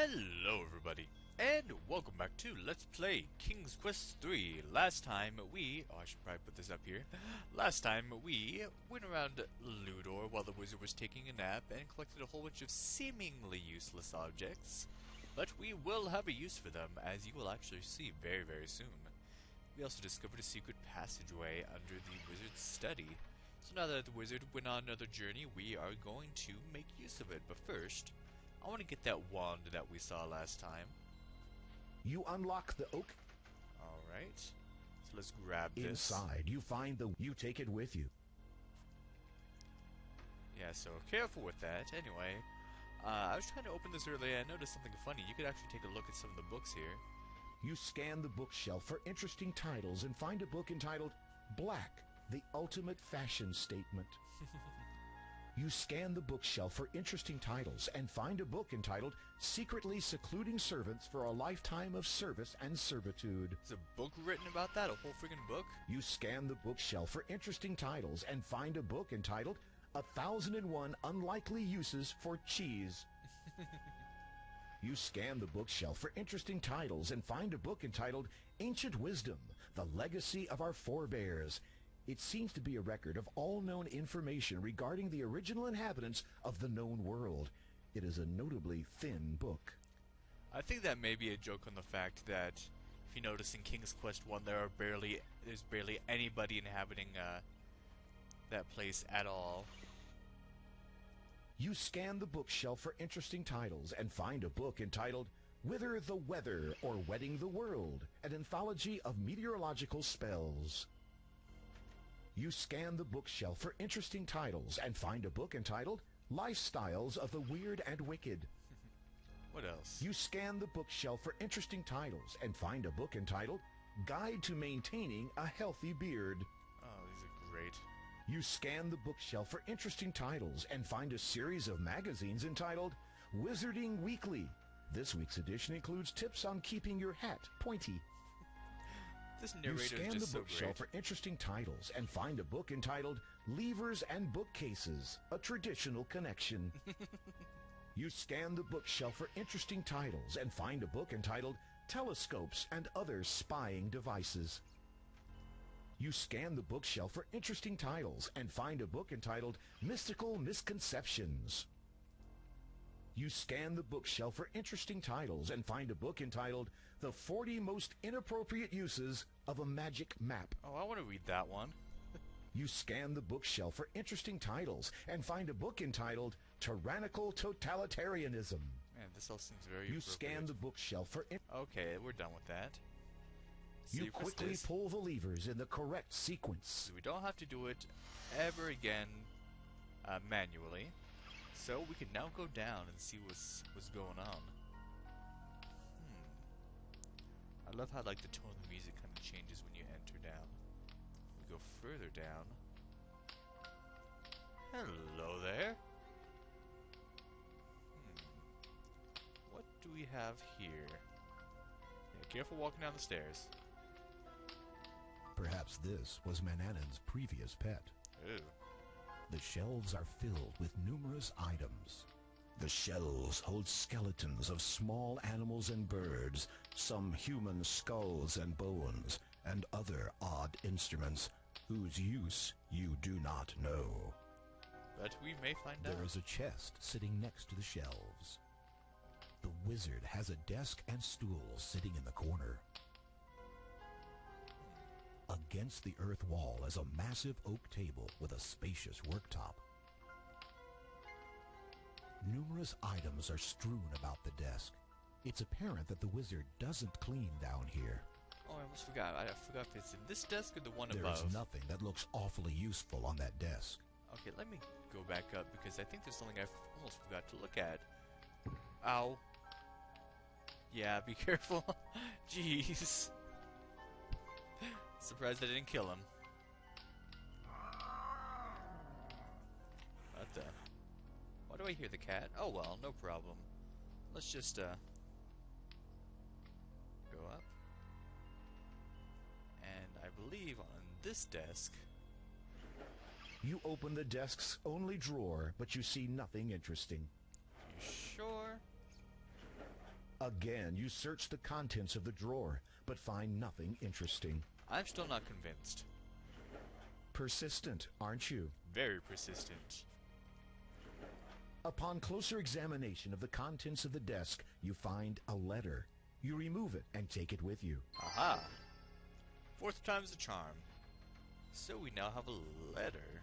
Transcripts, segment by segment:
Hello everybody, and welcome back to Let's Play King's Quest 3. Last time we... oh, I should probably put this up here. Last time we went around Ludor while the wizard was taking a nap and collected a whole bunch of seemingly useless objects. But we will have a use for them, as you will actually see very, very soon. We also discovered a secret passageway under the wizard's study. So now that the wizard went on another journey, we are going to make use of it. But first, I want to get that wand that we saw last time. You unlock the oak. Alright. So let's grab this. Inside, you find the... You take it with you. Yeah, so careful with that. Anyway, I was trying to open this earlier and I noticed something funny. You could actually take a look at some of the books here. You scan the bookshelf for interesting titles and find a book entitled Black, the Ultimate Fashion Statement. You scan the bookshelf for interesting titles and find a book entitled Secretly Secluding Servants for a Lifetime of Service and Servitude. There's a book written about that? A whole friggin' book? You scan the bookshelf for interesting titles and find a book entitled 1001 Unlikely Uses for Cheese. You scan the bookshelf for interesting titles and find a book entitled Ancient Wisdom, The Legacy of Our Forebears. It seems to be a record of all known information regarding the original inhabitants of the known world. It is a notably thin book. I think that may be a joke on the fact that, if you notice in King's Quest 1, there's barely anybody inhabiting that place at all. You scan the bookshelf for interesting titles and find a book entitled Wither the Weather or Wetting the World, an anthology of meteorological spells. You scan the bookshelf for interesting titles and find a book entitled Lifestyles of the Weird and Wicked. What else? You scan the bookshelf for interesting titles and find a book entitled Guide to Maintaining a Healthy Beard. Oh, these are great. You scan the bookshelf for interesting titles and find a series of magazines entitled Wizarding Weekly. This week's edition includes tips on keeping your hat pointy. This You narrator scan is the just so bookshelf great. for interesting titles and find a book entitled Levers and Bookcases, a Traditional Connection. You scan the bookshelf for interesting titles and find a book entitled Telescopes and Other Spying Devices. You scan the bookshelf for interesting titles and find a book entitled Mystical Misconceptions. You scan the bookshelf for interesting titles and find a book entitled The 40 Most Inappropriate Uses of a Magic Map. Oh, I want to read that one. You scan the bookshelf for interesting titles and find a book entitled Tyrannical Totalitarianism. Man, this all seems very You appropriate. scan the bookshelf for... Okay, we're done with that. You Save quickly this. pull the levers in the correct sequence. So we don't have to do it ever again manually. So we can now go down and see what's going on. I love how like the tone of the music kind of changes when you enter down. We go further down. Hello there. What do we have here? Yeah, careful walking down the stairs. Perhaps this was Manannan's previous pet. Ooh. The shelves are filled with numerous items. The shelves hold skeletons of small animals and birds, some human skulls and bones, and other odd instruments whose use you do not know. But we may find out. There is a chest sitting next to the shelves. The wizard has a desk and stool sitting in the corner. Against the earth wall is a massive oak table with a spacious worktop. Numerous items are strewn about the desk. It's apparent that the wizard doesn't clean down here. Oh, I almost forgot. I forgot if it's in this desk or the one There above. is nothing that looks awfully useful on that desk. Okay, let me go back up because I think there's something I almost forgot to look at. Ow. Yeah, be careful. Jeez. Surprised I didn't kill him. What the? Why do I hear the cat? Oh well, no problem. Let's just go up. And I believe on this desk... You open the desk's only drawer, but you see nothing interesting. You sure? Again, you search the contents of the drawer, but find nothing interesting. I'm still not convinced. Persistent, aren't you? Very persistent. Upon closer examination of the contents of the desk, you find a letter. You remove it and take it with you. Aha! Fourth time's the charm. So we now have a letter.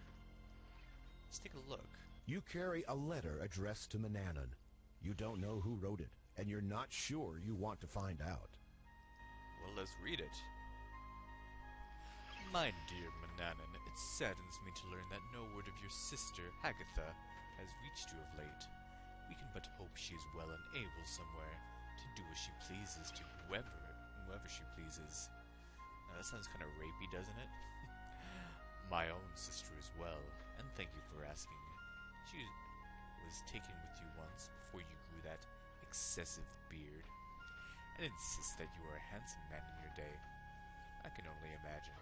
Let's take a look. You carry a letter addressed to Manannan. You don't know who wrote it, and you're not sure you want to find out. Well, let's read it. My dear Manannan, it saddens me to learn that no word of your sister, Hagatha, has reached you of late. We can but hope she is well and able somewhere to do as she pleases to whoever she pleases. Now, that sounds kind of rapey, doesn't it? My own sister as well, and thank you for asking. She was taken with you once before you grew that excessive beard, and insists that you are a handsome man in your day. I can only imagine.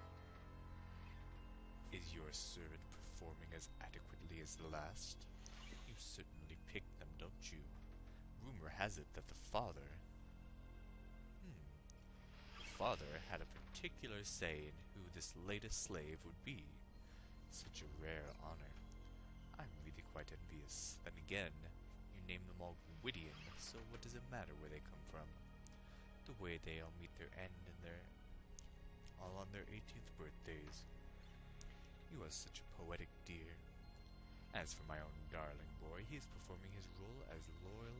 Is your servant performing as adequately as the last? You certainly picked them, don't you? Rumor has it that the father... The father had a particular say in who this latest slave would be. Such a rare honor. I'm really quite envious. Then again, you name them all Gwydion, so what does it matter where they come from? The way they all meet their end and all on their 18th birthdays. You are such a poetic dear. As for my own darling boy, he is performing his role as loyal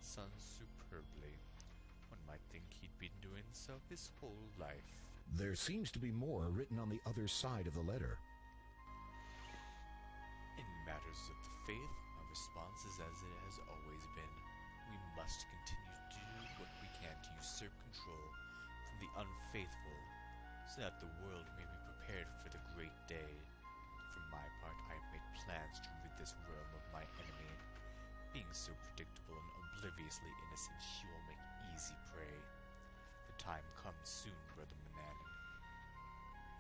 son superbly. One might think he'd been doing so his whole life. There seems to be more written on the other side of the letter. In matters of the faith, my response is as it has always been. We must continue to do what we can to usurp control from the unfaithful, so that the world may be prepared for the great day. For my part, I have made plans to rid this realm of my enemy. Being so predictable and obliviously innocent, she will make easy prey. The time comes soon, Brother Manannan.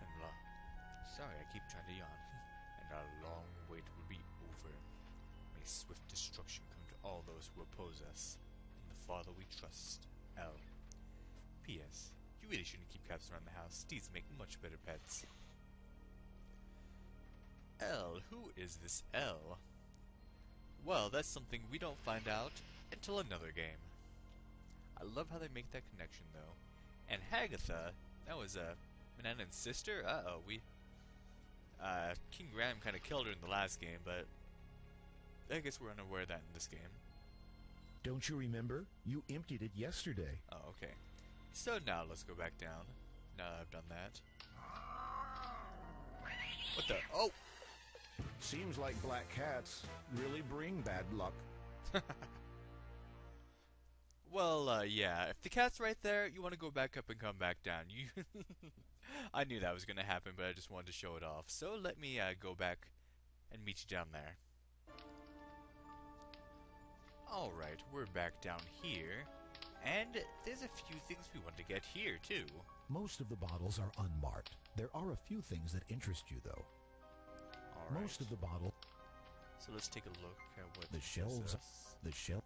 And sorry, I keep trying to yawn. And our long wait will be over. May swift destruction come to all those who oppose us. In the Father we trust, L. P.S. You really shouldn't keep cats around the house. Steeds make much better pets. L. Who is this L? Well, that's something we don't find out until another game. I love how they make that connection, though. And Hagatha, that was Manannan's sister? Uh-oh, King Graham kind of killed her in the last game, but I guess we're unaware of that in this game. Don't you remember? You emptied it yesterday. Oh, okay. So now let's go back down. Now that I've done that. What the? Oh! Seems like black cats really bring bad luck. Well, yeah. If the cat's right there, you want to go back up and come back down. You, I knew that was going to happen, but I just wanted to show it off. So let me go back and meet you down there. Alright, we're back down here. And there's a few things we want to get here, too. Most of the bottles are unmarked. There are a few things that interest you, though. All right. Most of the bottle. So let's take a look at what the shelves. The shelf.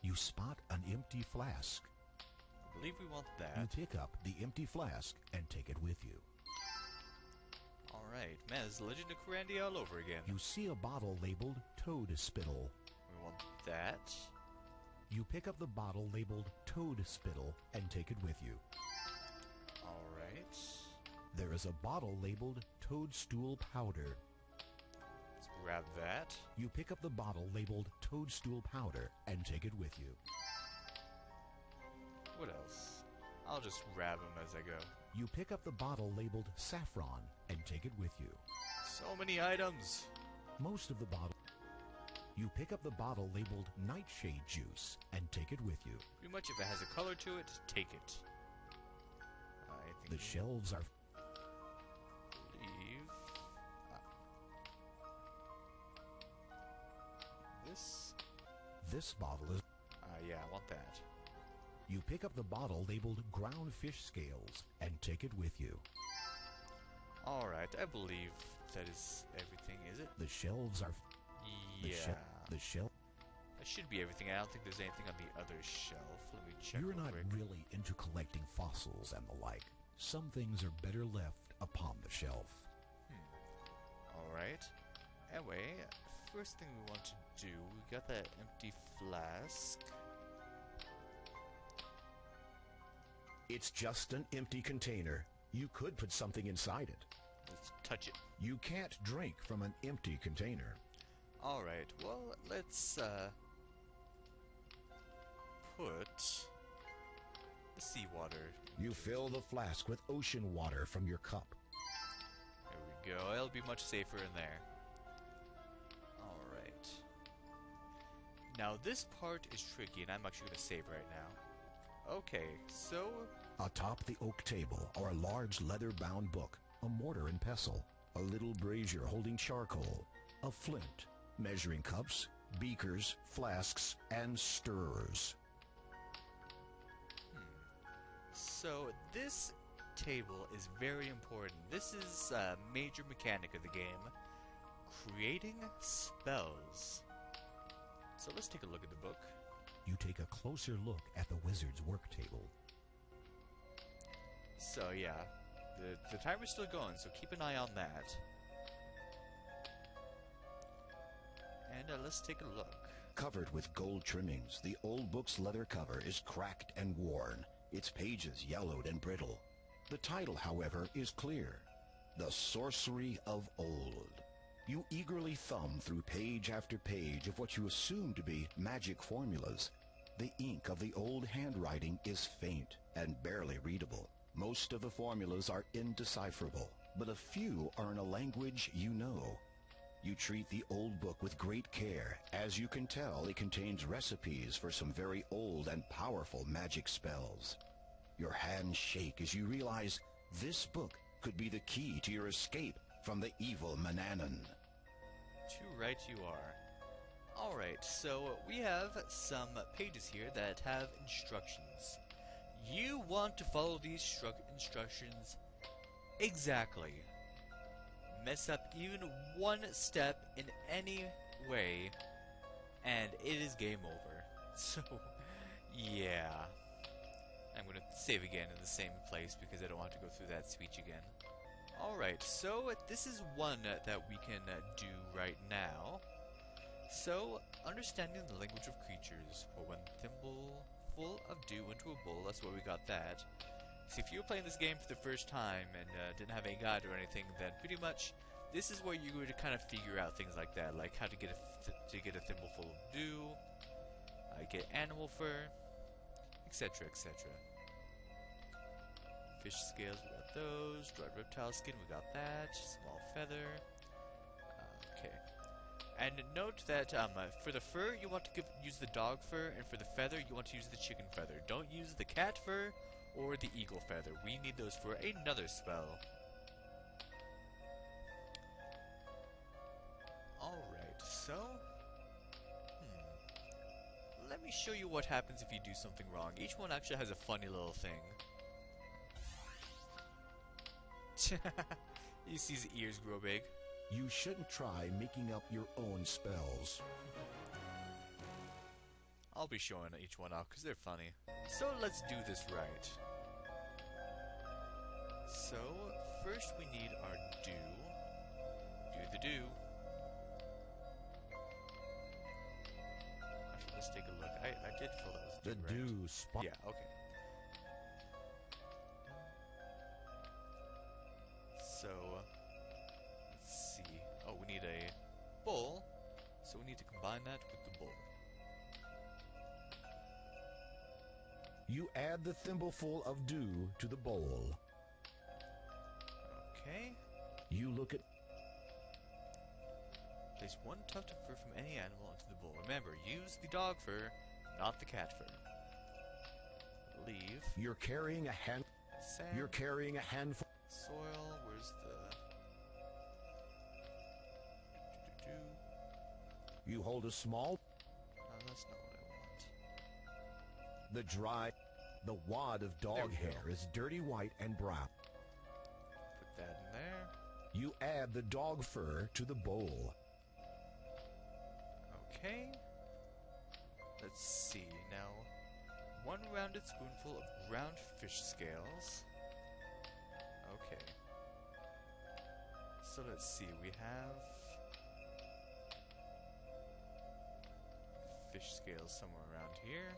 You spot an empty flask. I believe we want that. You pick up the empty flask and take it with you. All right, man, it's the Legend of Corrandia all over again. You see a bottle labeled Toad Spittle. We want that. You pick up the bottle labeled Toad Spittle and take it with you. All right. There is a bottle labeled Toadstool Powder. Let's grab that. You pick up the bottle labeled Toadstool Powder and take it with you. What else? I'll just grab them as I go. You pick up the bottle labeled Saffron and take it with you. So many items. Most of the bottle. You pick up the bottle labeled Nightshade Juice and take it with you. Pretty much if it has a color to it, take it. I think the shelves are... Leave. This? This bottle is... yeah, I want that. You pick up the bottle labeled Ground Fish Scales and take it with you. Alright, I believe that is everything, is it? The shelves are... Yeah. The shelf... That should be everything. I don't think there's anything on the other shelf. Let me check You're real not quick. really into collecting fossils and the like. Some things are better left upon the shelf. Alright. Anyway, first thing we want to do, we got that empty flask. It's just an empty container. You could put something inside it. Let's touch it. You can't drink from an empty container. Alright, well, let's, put the seawater. You fill the flask with ocean water from your cup. There we go. It'll be much safer in there. Alright. Now, this part is tricky, and I'm actually going to save right now. Okay, so... Atop the oak table are a large leather-bound book, a mortar and pestle, a little brazier holding charcoal, a flint, measuring cups, beakers, flasks, and stirrers. So, this table is very important. This is a major mechanic of the game. Creating spells. So let's take a look at the book. You take a closer look at the wizard's work table. So yeah, the timer's still going, so keep an eye on that. And let's take a look. Covered with gold trimmings, the old book's leather cover is cracked and worn, its pages yellowed and brittle. The title, however, is clear: The Sorcery of Old. You eagerly thumb through page after page of what you assume to be magic formulas. The ink of the old handwriting is faint and barely readable. Most of the formulas are indecipherable, but a few are in a language you know. You treat the old book with great care. As you can tell, it contains recipes for some very old and powerful magic spells. Your hands shake as you realize this book could be the key to your escape from the evil Manannan. Too right you are. Alright, so we have some pages here that have instructions. You want to follow these instructions exactly. Mess up even one step in any way, and it is game over. So, yeah. I'm gonna save again in the same place because I don't want to go through that speech again. Alright, so this is one that we can do right now. So, understanding the language of creatures. Pour one thimble full of dew into a bowl. That's where we got that. So if you were playing this game for the first time and didn't have any guide or anything, then pretty much this is where you would kind of figure out things like that, like how to get a thimble full of dew, get animal fur, etc., etc. Fish scales, we got those. Dried reptile skin, we got that. Small feather. Okay. And note that for the fur, you want to use the dog fur, and for the feather, you want to use the chicken feather. Don't use the cat fur or the eagle feather. We need those for another spell. Alright, so... Let me show you what happens if you do something wrong. Each one actually has a funny little thing. You see his ears grow big. You shouldn't try making up your own spells. I'll be showing each one off because they're funny. So let's do this right. So, first we need our dew. Do the dew. Actually, let's take a look. I did feel that was dew, The right? dew spot. Yeah, okay. So, let's see. Oh, we need a bowl. So we need to combine that with the bowl. You add the thimbleful of dew to the bowl. Okay. You look at... Place one tuft of fur from any animal into the bowl. Remember, use the dog fur, not the cat fur. Leave. You're carrying a hand... Sand. You're carrying a handful... Soil. Where's the... You hold a small... that's not what I want. The dry... The wad of There dog we go. hair is dirty white and brown. Put that in there. You add the dog fur to the bowl. Okay. Let's see now. 1 rounded spoonful of ground fish scales. Okay. So let's see, we have fish scales somewhere around here.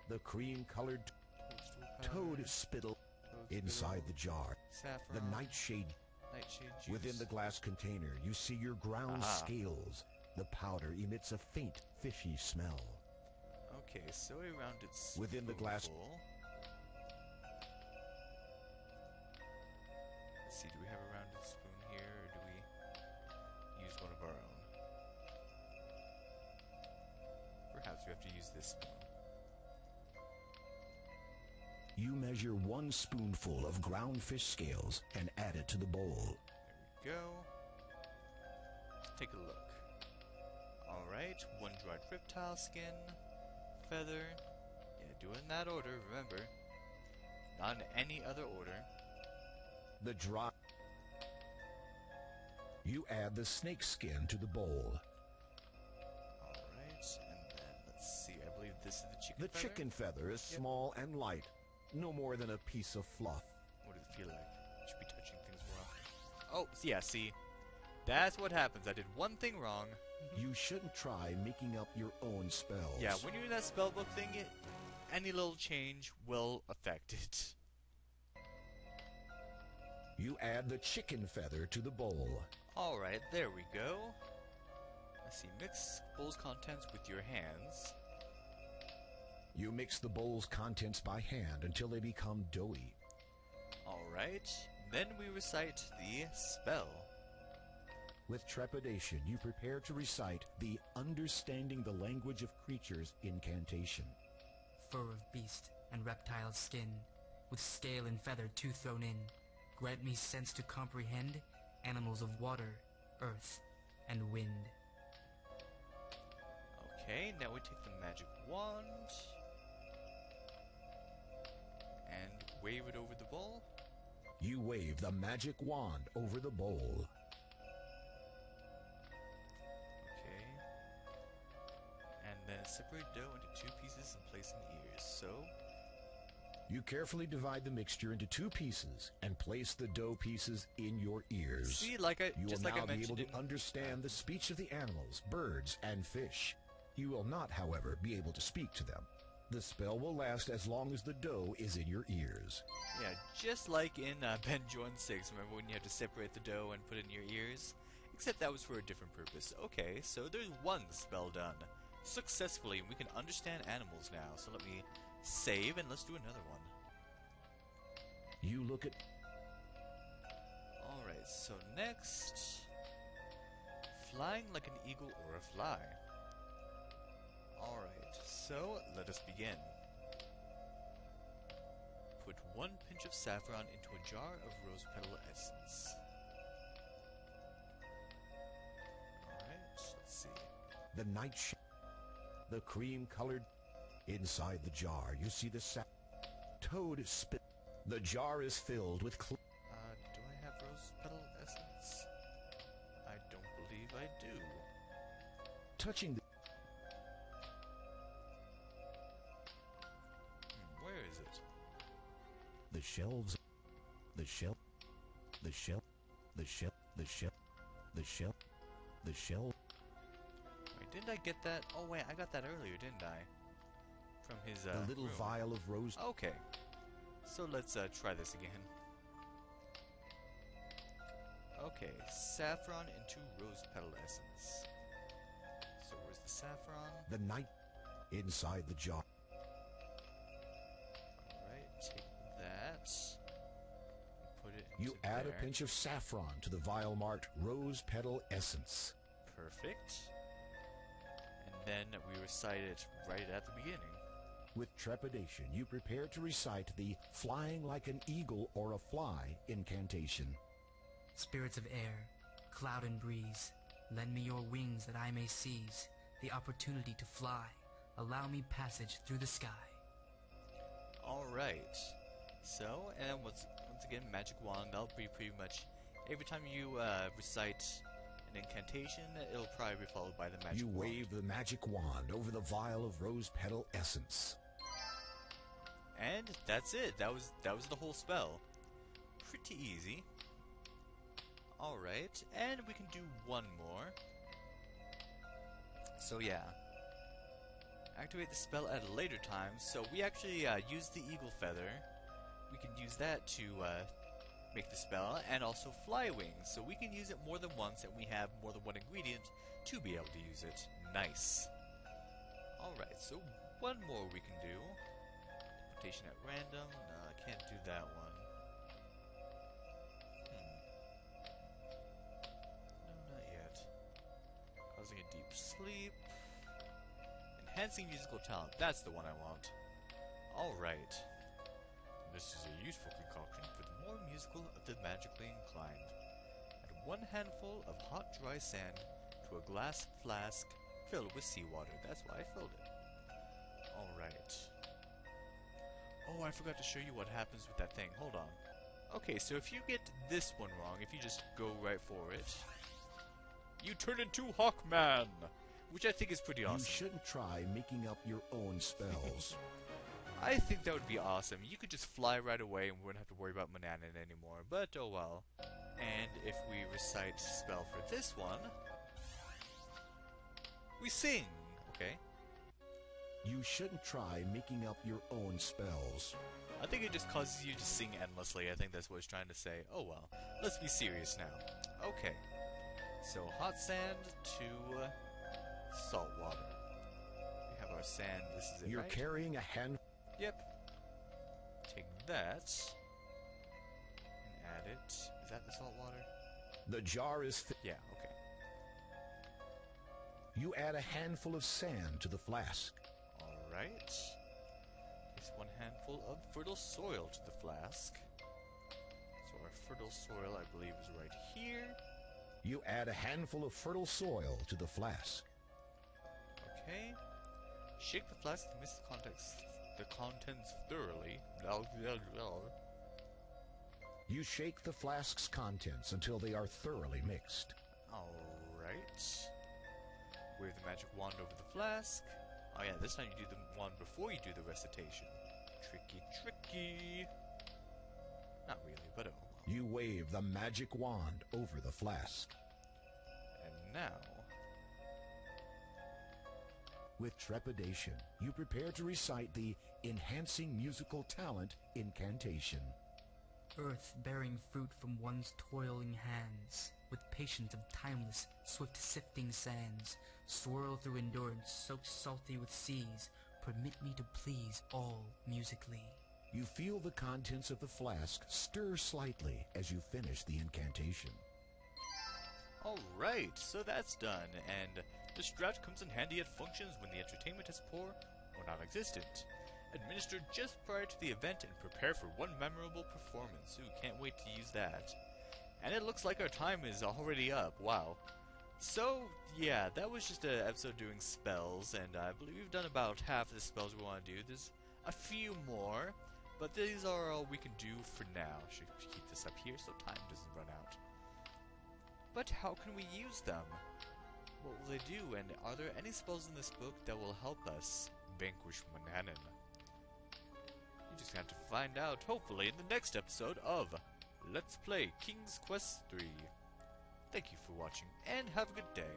The cream-colored toad spittle inside the jar. Saffron. The nightshade. Juice. Within the glass container, you see your ground scales. The powder emits a faint, fishy smell. Okay, so a rounded spoonful. Within the glass. Let's see, do we have a rounded spoon here, or do we use one of our own? Perhaps we have to use this spoon. You measure 1 spoonful of ground fish scales and add it to the bowl. There we go. Let's take a look. Alright, 1 dried reptile skin, feather. Yeah, do it in that order, remember. Not in any other order. The dry. You add the snake skin to the bowl. Alright, and then let's see, I believe this is the chicken feather. The chicken feather is small and light, no more than a piece of fluff. What does it feel like? I should be touching things more often. Oh, yeah, see? That's what happens. I did one thing wrong. You shouldn't try making up your own spells. Yeah, when you're in that spellbook thing, any little change will affect it. You add the chicken feather to the bowl. Alright, there we go. Let's see, mix bowl's contents with your hands. You mix the bowl's contents by hand until they become doughy. Alright, then we recite the spell. With trepidation, you prepare to recite the Understanding the Language of Creatures incantation. Fur of beast and reptile skin, with scale and feather 2 thrown in, grant me sense to comprehend animals of water, earth, and wind. Okay, now we take the magic wand and wave it over the bowl. You wave the magic wand over the bowl. Okay. And then separate dough into 2 pieces and place in ears. So, you carefully divide the mixture into 2 pieces and place the dough pieces in your ears. see, You will like I now be able mentioned to understand the speech of the animals, birds, and fish. You will not, however, be able to speak to them. The spell will last as long as the dough is in your ears. yeah, just like in Ben Jordan 6, remember when you had to separate the dough and put it in your ears? Except that was for a different purpose. Okay, so there's 1 spell done successfully, and we can understand animals now. So let me save, and let's do another one. You look at... Alright, so next... Flying like an eagle or a fly. Alright, so let us begin. Put 1 pinch of saffron into a jar of rose petal essence. Alright, let's see. The the cream-colored... Inside the jar, you see the toad spit. The jar is filled with do I have rose petal essence? I don't believe I do. touching the... Where is it? The shelves... The shelf... The shelf... The shelf... The shelf... The shelf... The shelf... Wait, didn't I get that? Oh wait, I got that earlier, didn't I? From his, The little room. vial of rose... Okay. So let's, try this again. Okay, saffron into rose petal essence. So where's the saffron? The night... Inside the jar. Alright, take that. And put it You into add there. a pinch of saffron to the vial marked Rose Petal Essence. Perfect. And then we recite it right at the beginning. With trepidation, you prepare to recite the Flying Like an Eagle or a Fly incantation. Spirits of air, cloud and breeze, lend me your wings that I may seize the opportunity to fly. Allow me passage through the sky. Alright. So, and once again, magic wand, that'll be pretty much every time you recite an incantation, it'll probably be followed by the magic You wand. wave the magic wand over the vial of rose petal essence. And that's it. That was the whole spell. Pretty easy. Alright, and we can do one more. So yeah. Activate the spell at a later time. So we actually use the eagle feather. We can use that to make the spell, and also fly wings. So we can use it more than once, and we have more than one ingredient to be able to use it. Nice. Alright, so one more we can do. Rotation at random. No, I can't do that one. No, not yet. Causing a deep sleep. Enhancing musical talent. That's the one I want. Alright. This is a useful concoction for the more musical of the magically inclined. Add 1 handful of hot, dry sand to a glass flask filled with seawater. That's why I filled it. Alright. Oh, I forgot to show you what happens with that thing. Hold on. Okay, so if you get this one wrong, if you just go right for it, you turn into Hawkman, which I think is pretty awesome. You shouldn't try making up your own spells. I think that would be awesome. You could just fly right away and we wouldn't have to worry about Mananan anymore, but oh well. And if we recite spell for this one, we sing, okay? You shouldn't try making up your own spells. I think it just causes you to sing endlessly. I think that's what it's trying to say. Oh well. Let's be serious now. Okay. So, hot sand to salt water. We have our sand. This is it, You're right? carrying a hand. Yep. Take that. And add it. Is that the salt water? The jar is Yeah, okay. You add a handful of sand to the flask. Alright. Place 1 handful of fertile soil to the flask. So our fertile soil, I believe, is right here. You add a handful of fertile soil to the flask. Okay. Shake the flask to mix the contents thoroughly. You shake the flask's contents until they are thoroughly mixed. Alright. Wave the magic wand over the flask. Oh yeah, this time you do the wand before you do the recitation. Tricky, tricky. Not really, but oh well. You wave the magic wand over the flask. And now... With trepidation, you prepare to recite the Enhancing Musical Talent incantation. Earth bearing fruit from one's toiling hands, with patience of timeless, swift sifting sands, swirl through endurance, soaked salty with seas, permit me to please all musically. You feel the contents of the flask stir slightly as you finish the incantation. Alright, so that's done, and this draft comes in handy at functions when the entertainment is poor or non-existent. Administered just prior to the event and prepare for one memorable performance. Ooh, can't wait to use that. And it looks like our time is already up, wow. So, yeah, that was just an episode doing spells, and I believe we've done about half of the spells we want to do. There's a few more, but these are all we can do for now. Should keep this up here so time doesn't run out. But how can we use them? What will they do, and are there any spells in this book that will help us vanquish Mananan? You just have to find out, hopefully, in the next episode of Let's Play King's Quest 3. Thank you for watching, and have a good day.